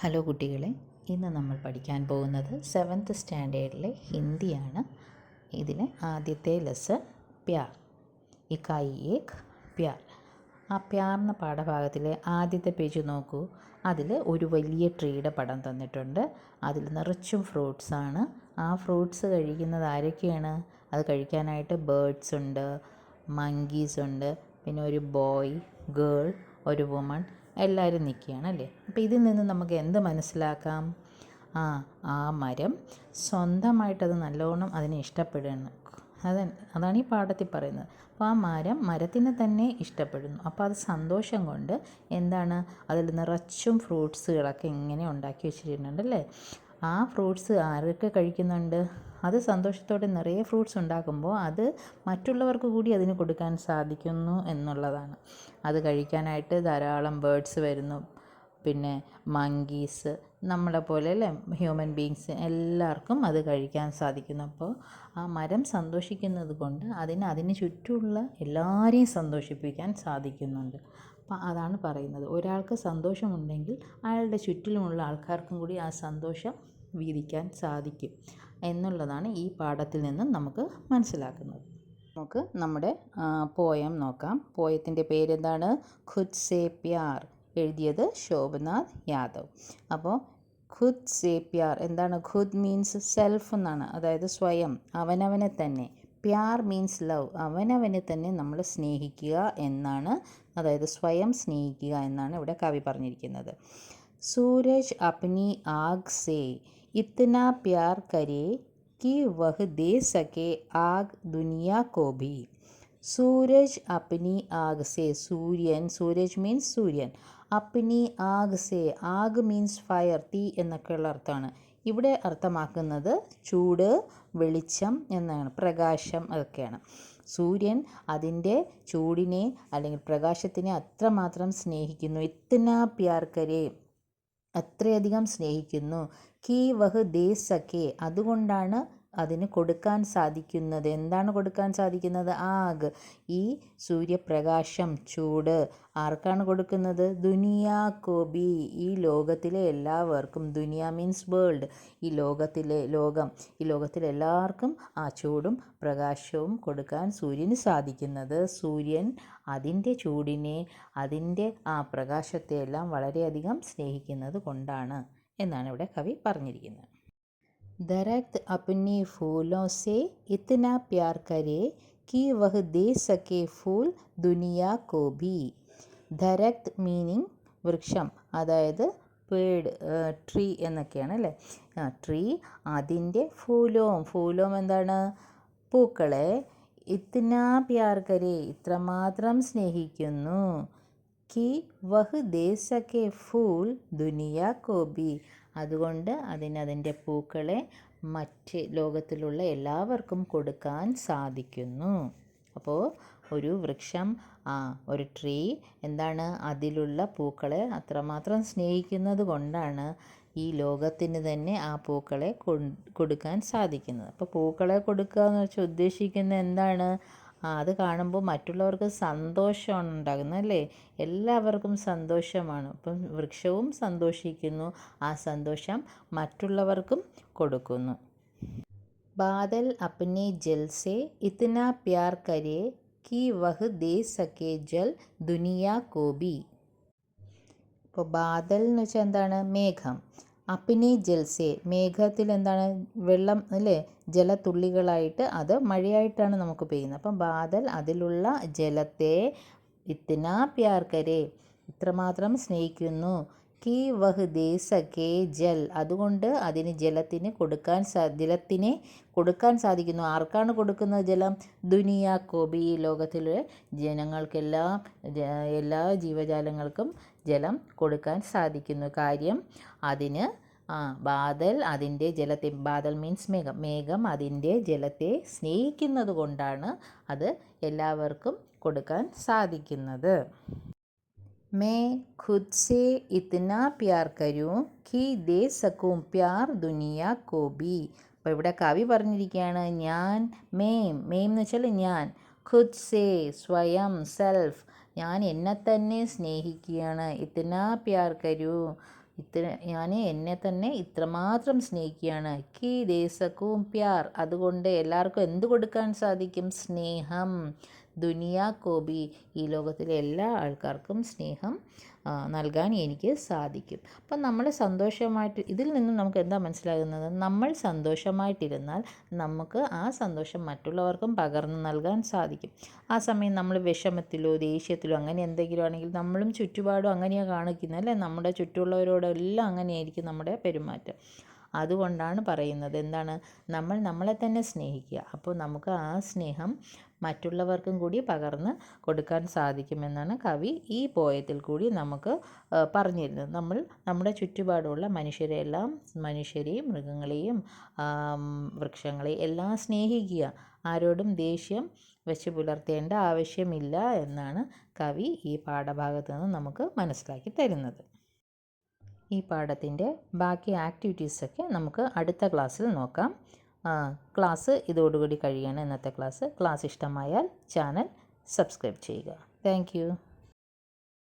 Hello കുട്ടികളെ, ഇന്ന് നമ്മൾ പഠിക്കാൻ പോകുന്നത് 7th സ്റ്റാൻഡേർഡിലെ ഹിന്ദിയാണ്. ഇതിലെ ആദ്യത്തെ ലെസൺ പ്യാർ. ഇക്കായി ഏക് പ്യാർ. ആ പ്യാർ എന്ന പാഠഭാഗത്തിലെ ആദ്യത്തെ പേജ് നോക്കൂ. അതിൽ ഒരു വലിയ ട്രീയുടെ പടം തന്നിട്ടുണ്ട്. അതിൽ നിറച്ചും ഫ്രൂട്ട്സാണ്. ആ ഫ്രൂട്ട്സ് കഴിക്കുന്നത് ആരൊക്കെയാണ്? അത് കഴിക്കാനായിട്ട് ബേർഡ്സ് ഉണ്ട്, മങ്കീസ് ഉണ്ട്, പിന്നെ ഒരു ബോയ്, ഗേൾ, ഒരു വുമൺ, എല്ലാവരും നിൽക്കുകയാണ് അല്ലേ. അപ്പോൾ ഇതിൽ നിന്ന് നമുക്ക് എന്ത് മനസ്സിലാക്കാം? ആ മരം സ്വന്തമായിട്ടത് നല്ലോണം അതിനെ ഇഷ്ടപ്പെടുന്നു. അതാണ് ഈ പാഠത്തിൽ പറയുന്നത്. അപ്പോൾ ആ മരത്തിനെ തന്നെ ഇഷ്ടപ്പെടുന്നു. അപ്പോൾ അത് സന്തോഷം കൊണ്ട് എന്താണ്, അതിൽ നിറച്ചും ഫ്രൂട്ട്സുകളൊക്കെ ഇങ്ങനെ ഉണ്ടാക്കി വെച്ചിട്ടുണ്ടല്ലേ. ആ ഫ്രൂട്ട്സ് ആരൊക്കെ കഴിക്കുന്നുണ്ട്? അത് സന്തോഷത്തോടെ നിറയെ ഫ്രൂട്ട്സ് ഉണ്ടാക്കുമ്പോൾ അത് മറ്റുള്ളവർക്ക് കൂടി അതിന് കൊടുക്കാൻ സാധിക്കുന്നു എന്നുള്ളതാണ്. അത് കഴിക്കാനായിട്ട് ധാരാളം ബേർഡ്സ് വരുന്നു, പിന്നെ മങ്കീസ്, നമ്മളെ പോലെ അല്ലേ, ഹ്യൂമൻ ബീങ്സ്, എല്ലാവർക്കും അത് കഴിക്കാൻ സാധിക്കുന്നു. അപ്പോൾ ആ മരം സന്തോഷിക്കുന്നത് കൊണ്ട് അതിന് ചുറ്റുമുള്ള എല്ലാവരെയും സന്തോഷിപ്പിക്കാൻ സാധിക്കുന്നുണ്ട്. അപ്പം അതാണ് പറയുന്നത്, ഒരാൾക്ക് സന്തോഷമുണ്ടെങ്കിൽ അയാളുടെ ചുറ്റിലുമുള്ള ആൾക്കാർക്കും കൂടി ആ സന്തോഷം വീതിക്കാൻ സാധിക്കും എന്നുള്ളതാണ് ഈ പാഠത്തിൽ നിന്നും നമുക്ക് മനസ്സിലാക്കുന്നത്. നമുക്ക് നമ്മുടെ പോയം നോക്കാം. പോയത്തിൻ്റെ പേരെന്താണ്? ഖുദ് സേ പ്യാർ. എഴുതിയത് ശോഭനാഥ് യാദവ്. അപ്പോൾ ഖുദ് സേ പ്യാർ എന്താണ്? ഖുദ് മീൻസ് സെൽഫ് എന്നാണ്, അതായത് സ്വയം, അവനവനെ തന്നെ. പ്യാർ മീൻസ് ലവ്, അവനവനെ തന്നെ നമ്മൾ സ്നേഹിക്കുക എന്നാണ്, അതായത് സ്വയം സ്നേഹിക്കുക എന്നാണ് ഇവിടെ കവി പറഞ്ഞിരിക്കുന്നത്. സൂരജ് അപ്നി ആഗ് സേ ഇത്തന പ്യാർ കരേ कि वह दे सके आग दुनिया को भी. सूरज अपनी आग से, सूरज मीन्स सूര്യൻ, അപ്നി ആഗ് സേ, ആഗ് മീൻസ് ഫയർ, തീ എന്നൊക്കെയുള്ള അർത്ഥമാണ്. ഇവിടെ അർത്ഥമാക്കുന്നത് ചൂട്, വെളിച്ചം എന്നാണ്, പ്രകാശം, അതൊക്കെയാണ്. സൂര്യൻ അതിൻ്റെ ചൂടിനെ അല്ലെങ്കിൽ പ്രകാശത്തിനെ അത്രമാത്രം സ്നേഹിക്കുന്നു. ഇത്തന പ്യാർ കരേ, അത്രയധികം സ്നേഹിക്കുന്നു. കി വഹ് ദേ സക്കേ, അതുകൊണ്ടാണ് അതിന് കൊടുക്കാൻ സാധിക്കുന്നത്. എന്താണ് കൊടുക്കാൻ സാധിക്കുന്നത്? ആഗ്, ഈ സൂര്യപ്രകാശം, ചൂട് ആർക്കാണ് കൊടുക്കുന്നത്? ദുനിയാ കോബി, ഈ ലോകത്തിലെ എല്ലാവർക്കും. ദുനിയ മീൻസ് വേൾഡ്, ഈ ലോകത്തിലെ എല്ലാവർക്കും ആ ചൂടും പ്രകാശവും കൊടുക്കാൻ സൂര്യന് സാധിക്കുന്നത്. സൂര്യൻ അതിൻ്റെ ചൂടിനെ, അതിൻ്റെ ആ പ്രകാശത്തെ എല്ലാം വളരെയധികം സ്നേഹിക്കുന്നത് കൊണ്ടാണ് എന്നാണ് ഇവിടെ കവി പറഞ്ഞിരിക്കുന്നത്. ദരഖ്ത് അപ്നി ഫൂലോं से इतना प्यार करे कि वह दे सके फूल दुनिया को भी. ദരഖ്ത് മീനിങ് വൃക്ഷം, അതായത് പേഡ്, ട്രീ എന്നൊക്കെയാണ് അല്ലേ. ട്രീ, അതിൻ്റെ ഫൂലോം എന്താണ്? പൂക്കളെ. ഇത്തന പ്യാർ കരേ, ഇത്രമാത്രം സ്നേഹിക്കുന്നു. കി വഹ് ദേ സക്കേ ഫൂൽ ദുനിയ കോബി, അതുകൊണ്ട് അതിൻ്റെ പൂക്കളെ മറ്റ് ലോകത്തിലുള്ള എല്ലാവർക്കും കൊടുക്കാൻ സാധിക്കുന്നു. അപ്പോൾ ഒരു വൃക്ഷം, ഒരു ട്രീ എന്താണ്, അതിലുള്ള പൂക്കളെ അത്രമാത്രം സ്നേഹിക്കുന്നത് കൊണ്ടാണ് ഈ ലോകത്തിന് തന്നെ ആ പൂക്കളെ കൊടുക്കാൻ സാധിക്കുന്നത്. അപ്പോൾ പൂക്കളെ കൊടുക്കുക എന്ന് വെച്ചാൽ ഉദ്ദേശിക്കുന്നത് എന്താണ്? അത് കാണുമ്പോൾ മറ്റുള്ളവർക്ക് സന്തോഷമാണ് ഉണ്ടാകുന്നത് അല്ലേ. എല്ലാവർക്കും സന്തോഷമാണ്. അപ്പം വൃക്ഷവും സന്തോഷിക്കുന്നു, ആ സന്തോഷം മറ്റുള്ളവർക്കും കൊടുക്കുന്നു. ബാദൽ അപ്നെ ജൽ സേ ഇത്തന പ്യാർ കരേ कि वह दे सके जल दुनिया को भी. ഇപ്പോൾ ബാദൽ എന്ന് വെച്ചാൽ എന്താണ്? മേഘം. അപ്നി ജൽസേ, മേഘത്തിൽ എന്താണ്? വെള്ളം അല്ലേ, ജലത്തുള്ളികളായിട്ട്, അത് മഴയായിട്ടാണ് നമുക്ക് പെയ്യുന്നത്. അപ്പം ബാദൽ, അതിലുള്ള ജലത്തെ, ഇത്തന പ്യാർ കരേ, ഇത്രമാത്രം സ്നേഹിക്കുന്നു. കി വഹ് ദേ സക്കേ ജൽ, അതുകൊണ്ട് അതിന് ജലത്തിനെ കൊടുക്കാൻ സാധിക്കുന്നു. ആർക്കാണ് കൊടുക്കുന്നത് ജലം? ദുനിയ കോബി, ലോകത്തിലെ ജനങ്ങൾക്കെല്ലാം, എല്ലാ ജീവജാലങ്ങൾക്കും ജലം കൊടുക്കാൻ സാധിക്കുന്നു. കാര്യം അതിന് ബാദൽ അതിൻ്റെ ജലത്തെ, ബാദൽ മീൻസ് മേഘം അതിൻ്റെ ജലത്തെ സ്നേഹിക്കുന്നത് കൊണ്ടാണ് അത് എല്ലാവർക്കും കൊടുക്കാൻ സാധിക്കുന്നത്. मैं खुद से इतना प्यार करूं कि दे सकूं प्यार दुनिया को भी. അപ്പോൾ ഇവിടെ കവി പറഞ്ഞിരിക്കുകയാണ്, ഞാൻ, മേം എന്ന് വെച്ചാൽ ഞാൻ, ഖുദ് സേ സ്വയം, സെൽഫ്, ഞാൻ എന്നെ തന്നെ സ്നേഹിക്കുകയാണ്. ഇത്തന പ്യാർ കരൂ, ഞാൻ എന്നെ തന്നെ ഇത്രമാത്രം സ്നേഹിക്കുകയാണ്. കി ദേ സകൂം പ്യാർ, അതുകൊണ്ട് എല്ലാവർക്കും എന്ത് കൊടുക്കാൻ സാധിക്കും? സ്നേഹം. ദുനിയാ കോബി, ഈ ലോകത്തിലെ എല്ലാ ആൾക്കാർക്കും സ്നേഹം നൽകാൻ എനിക്ക് സാധിക്കും. അപ്പം നമ്മൾ സന്തോഷമായിട്ട്, ഇതിൽ നിന്നും നമുക്ക് എന്താ മനസ്സിലാകുന്നത്? നമ്മൾ സന്തോഷമായിട്ടിരുന്നാൽ നമുക്ക് ആ സന്തോഷം മറ്റുള്ളവർക്കും പകർന്നു നൽകാൻ സാധിക്കും. ആ സമയം നമ്മൾ വിഷമത്തിലോ ദേഷ്യത്തിലോ അങ്ങനെ എന്തെങ്കിലും ആണെങ്കിൽ നമ്മളും ചുറ്റുപാടും അങ്ങനെയാണ് കാണിക്കുന്നത് അല്ലേ? നമ്മുടെ ചുറ്റുമുള്ളവരോടെല്ലാം അങ്ങനെയായിരിക്കും നമ്മുടെ പെരുമാറ്റം. അതുകൊണ്ടാണ് പറയുന്നത് എന്താണ്? നമ്മൾ നമ്മളെ തന്നെ സ്നേഹിക്കുക. അപ്പോൾ നമുക്ക് ആ സ്നേഹം മറ്റുള്ളവർക്കും കൂടി പകർന്ന് കൊടുക്കാൻ സാധിക്കുമെന്നാണ് കവി ഈ പോയത്തിൽ കൂടി നമുക്ക് പറഞ്ഞിരുന്നത്. നമ്മൾ നമ്മുടെ ചുറ്റുപാടുമുള്ള മനുഷ്യരെയും മൃഗങ്ങളെയും വൃക്ഷങ്ങളെയും എല്ലാം സ്നേഹിക്കുക. ആരോടും ദേഷ്യം വെച്ച് പുലർത്തേണ്ട ആവശ്യമില്ല എന്നാണ് കവി ഈ പാഠഭാഗത്ത് നിന്ന് നമുക്ക് മനസ്സിലാക്കി തരുന്നത്. ഈ പാഠത്തിൻ്റെ ബാക്കി ആക്ടിവിറ്റീസൊക്കെ നമുക്ക് അടുത്ത ക്ലാസ്സിൽ നോക്കാം. ക്ലാസ് ഇതോടുകൂടി കഴിയുകയാണ്. ഇന്നത്തെ ക്ലാസ് ഇഷ്ടമായാൽ ചാനൽ സബ്സ്ക്രൈബ് ചെയ്യുക. താങ്ക്